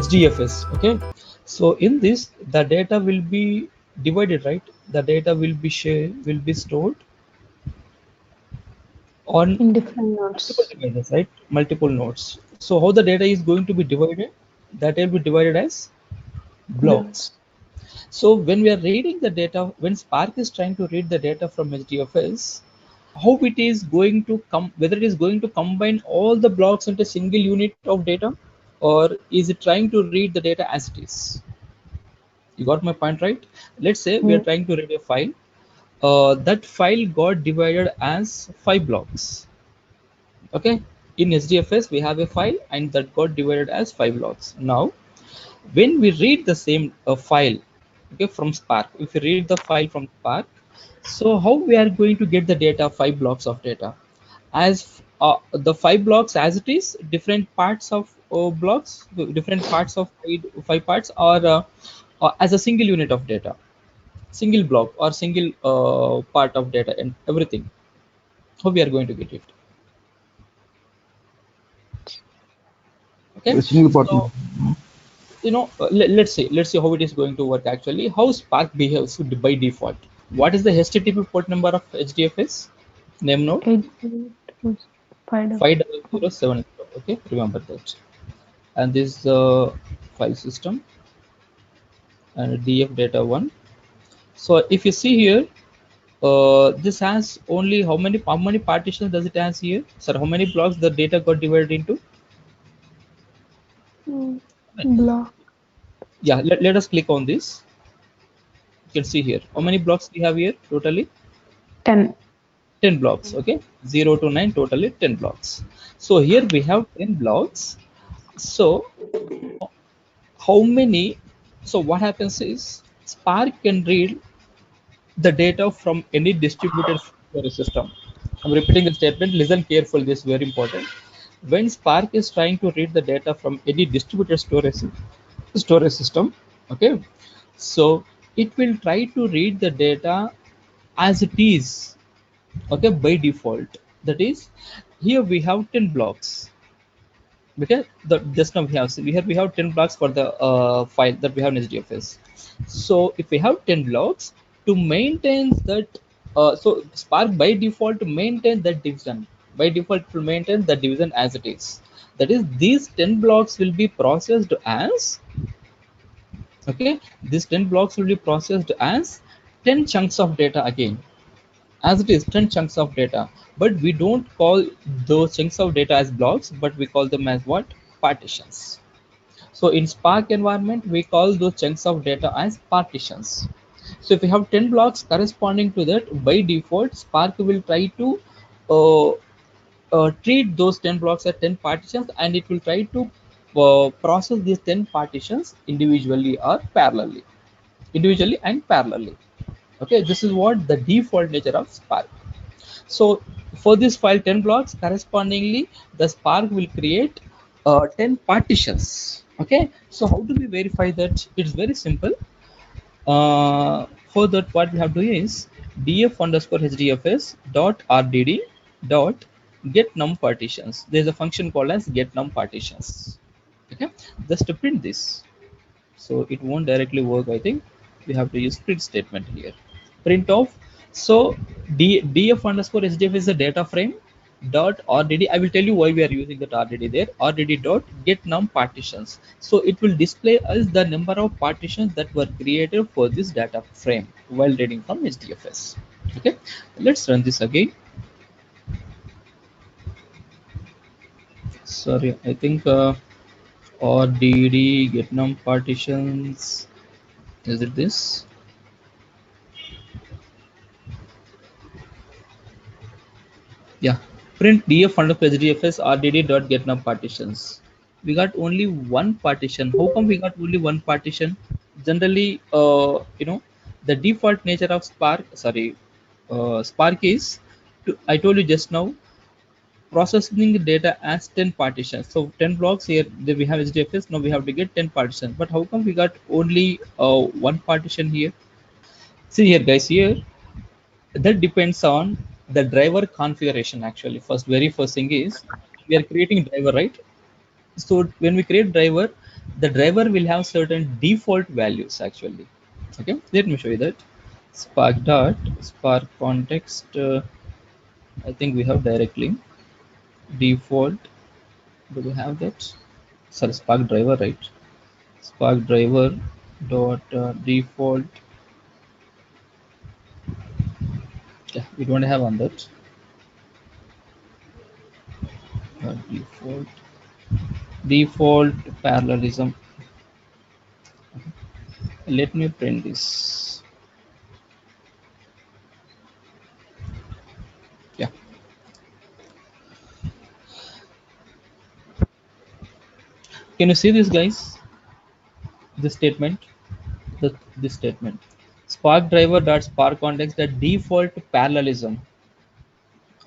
HDFS. Okay, so in this the data will be divided, right? The data will be stored on In different multiple nodes. devices, right? Multiple nodes. So how the data is going to be divided? That will be divided as blocks. Blocks. So when we are reading the data, when Spark is trying to read the data from HDFS, how it is going to come, whether it is going to combine all the blocks into a single unit of data, or is it trying to read the data as it is? You got my point, right? Let's say we are Mm. trying to read a file. That file got divided as 5 blocks. Okay, in HDFS we have a file and that got divided as 5 blocks. Now when we read the same file, okay, from Spark, if we read the file from Spark, so how we are going to get the data, 5 blocks of data, as the 5 blocks as it is, different parts of blocks, different parts of five parts, or as a single unit of data, single block or single part of data and everything, how we are going to get it? Okay, A single part. so let's see how it is going to work actually, how Spark behaves by default. What is the HTTP port number of HDFS? Name node 8 5. 50070. Okay, remember that. And this is the file system and df data 1. So if you see here, this has only how many partitions does it has here? Sir, how many blocks the data got divided into? Block Yeah, let us click on this. You can see here how many blocks we have here totally. 10. 10 blocks. Okay, 0 to 9, totally 10 blocks. So here we have 10 blocks. So how many, so what happens is Spark can read the data from any distributed storage system. I'm repeating the statement, listen carefully, this is very important. When Spark is trying to read the data from any distributed storage system, okay, so it will try to read the data as it is, okay, by default. That is, here we have 10 blocks, because the just now we have 10 blocks for the file that we have in HDFS. So if we have 10 blocks, to maintain that, so Spark by default to maintain that division, by default to maintain the division as it is. That is, these 10 blocks will be processed as, okay, these 10 blocks will be processed as 10 chunks of data again, as it is 10 chunks of data. But we don't call those chunks of data as blocks, but we call them as what? Partitions. So in Spark environment, we call those chunks of data as partitions. So if we have 10 blocks corresponding to that, by default, Spark will try to uh, treat those 10 blocks as 10 partitions, and it will try to process these 10 partitions individually or parallelly, individually and parallelly. Okay, this is what the default nature of Spark. So for this file 10 blocks, correspondingly the Spark will create 10 partitions. Okay, so how do we verify that? It's very simple. For that, what we have to do is df underscore hdfs dot rdd dot get num partitions. There's a function called as get num partitions. Okay, just to print this, so it won't directly work. I think we have to use print statement here. Print of, so df underscore hdf is a data frame dot rdd. I will tell you why we are using that rdd there. Rdd dot get num partitions. So it will display us the number of partitions that were created for this data frame while reading from HDFS. Okay, let's run this again. Sorry, I think rdd get num partitions, is it this? Yeah, print df underscore hdfs rdd dot get num partitions. We got only one partition. How come we got only one partition? Generally, the default nature of Spark, sorry, Spark is to, I told you just now, processing data as 10 partitions. So 10 blocks here, then we have HDFS, now we have to get 10 partitions. But how come we got only one partition here? See here guys, here that depends on the driver configuration. Actually, very first thing is we are creating driver, right? So when we create driver, the driver will have certain default values actually. Okay, let me show you that. Spark dot spark context. I think we have directly default. Do we have that? Sorry, spark driver, right? Spark driver dot default. Yeah, we don't have on that. Default parallelism. Let me print this. Yeah, can you see this, guys? This statement, this statement. Spark driver dot spark context the default parallelism.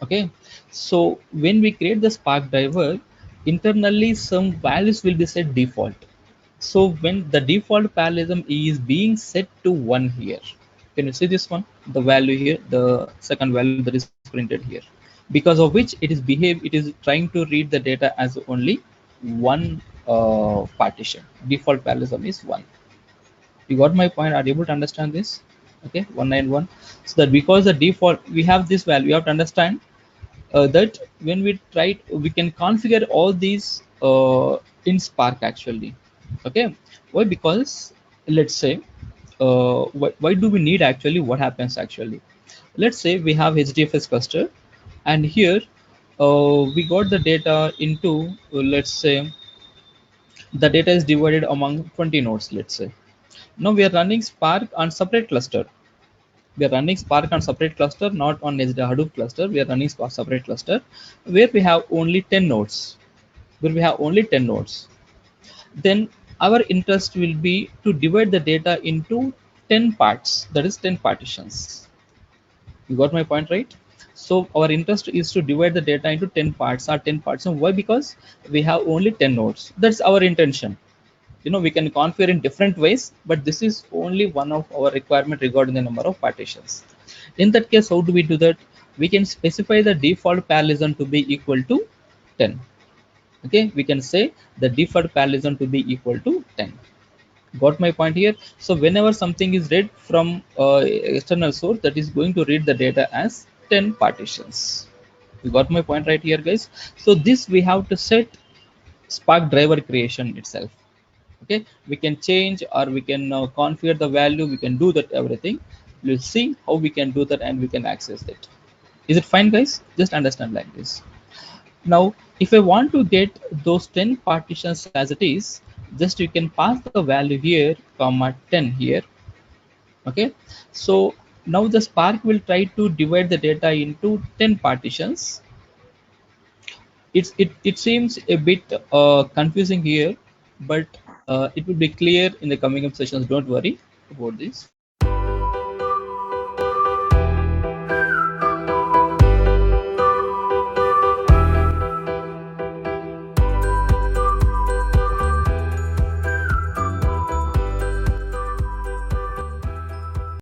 Okay, so when we create the spark driver, internally some values will be set default. So when the default parallelism is being set to 1 here, can you see this one? The value here, the second value that is printed here, because of which it is trying to read the data as only one partition. Default parallelism is 1. You got my point? Are you able to understand this? Okay, 191. So that because the default we have this value, you have to understand that when we try, we can configure all these in Spark actually. Okay, why? Because let's say, why do we need actually? What happens actually? Let's say we have HDFS cluster, and here we got the data into let's say the data is divided among 20 nodes. Let's say now we are running Spark on separate cluster. We are running Spark on separate cluster, not on Hadoop cluster. We are running Spark separate cluster where we have only 10 nodes. Where we have only 10 nodes. Then our interest will be to divide the data into 10 parts. That is 10 partitions. You got my point, right? So our interest is to divide the data into 10 parts or 10 parts. And why? Because we have only 10 nodes. That's our intention. We can configure in different ways, but this is only one of our requirement regarding the number of partitions. In that case, how do we do that? We can specify the default parallelism to be equal to 10. Okay, we can say the default parallelism to be equal to 10. Got my point here? So whenever something is read from external source, that is going to read the data as 10 partitions. You got my point right here, guys? So this we have to set Spark driver creation itself. Okay, we can change or we can configure the value. We can do that everything. We'll see how we can do that and we can access it. Is it fine, guys? Just understand like this. Now, if I want to get those 10 partitions as it is, just you can pass the value here, comma 10 here. Okay, so now the Spark will try to divide the data into 10 partitions. It seems a bit confusing here, but it will be clear in the coming up sessions. Don't worry about this.